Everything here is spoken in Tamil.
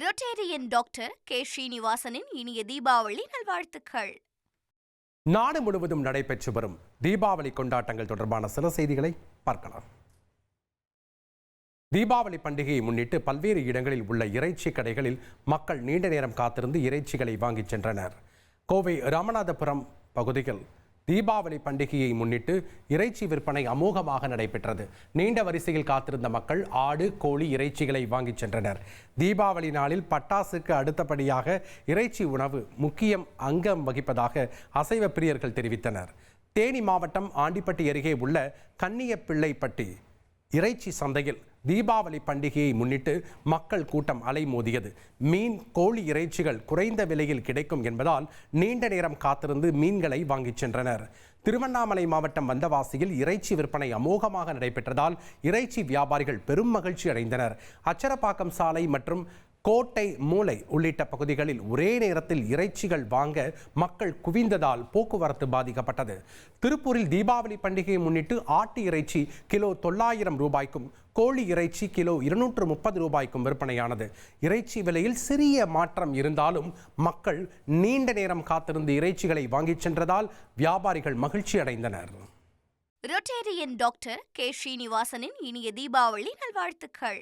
ரொட்டேரியன் டாக்டர் கே ஸ்ரீனிவாசனின் இனிய தீபாவளி நல்வாழ்த்துக்கள். நாடு முழுவதும் நடைபெற்று வரும் தீபாவளி கொண்டாட்டங்கள் தொடர்பான சில செய்திகளை பார்க்கலாம். தீபாவளி பண்டிகையை முன்னிட்டு பல்வேறு இடங்களில் உள்ள இறைச்சி கடைகளில் மக்கள் நீண்ட நேரம் காத்திருந்து இறைச்சிகளை வாங்கிச் சென்றனர். கோவை ராமநாதபுரம் பகுதியில் தீபாவளி பண்டிகையை முன்னிட்டு இறைச்சி விற்பனை அமோகமாக நடைபெற்றது. நீண்ட வரிசையில் காத்திருந்த மக்கள் ஆடு, கோழி இறைச்சிகளை வாங்கிச் சென்றனர். தீபாவளி நாளில் பட்டாசுக்கு அடுத்தபடியாக இறைச்சி உணவு முக்கியம் அங்கம் வகிப்பதாக அசைவ பிரியர்கள் தெரிவித்தனர். தேனி மாவட்டம் ஆண்டிப்பட்டி அருகே உள்ள கன்னியப்பிள்ளைப்பட்டி இறைச்சி சந்தையில் தீபாவளி பண்டிகையை முன்னிட்டு மக்கள் கூட்டம் அலைமோதியது. மீன், கோழி இறைச்சிகள் குறைந்த விலையில் கிடைக்கும் என்பதால் நீண்ட நேரம் காத்திருந்து மீன்களை வாங்கிச் சென்றனர். திருவண்ணாமலை மாவட்டம் வந்தவாசியில் இறைச்சி விற்பனை அமோகமாக நடைபெற்றதால் இறைச்சி வியாபாரிகள் பெரும் மகிழ்ச்சி அடைந்தனர். அச்சரப்பாக்கம் சாலை மற்றும் கோட்டை மூலை உள்ளிட்ட பகுதிகளில் ஒரே நேரத்தில் இறைச்சிகள் வாங்க மக்கள் குவிந்ததால் போக்குவரத்து பாதிக்கப்பட்டது. திருப்பூரில் தீபாவளி பண்டிகையை முன்னிட்டு ஆட்டு இறைச்சி கிலோ 900 ரூபாய்க்கும் கோழி இறைச்சி கிலோ 230 ரூபாய்க்கும் விற்பனையானது. இறைச்சி விலையில் சிறிய மாற்றம் இருந்தாலும் மக்கள் நீண்ட நேரம் காத்திருந்து இறைச்சிகளை வாங்கிச் சென்றதால் வியாபாரிகள் மகிழ்ச்சி அடைந்தனர். ரொட்டேரியன் டாக்டர் கே ஸ்ரீனிவாசனின் இனிய தீபாவளி நல்வாழ்த்துக்கள்.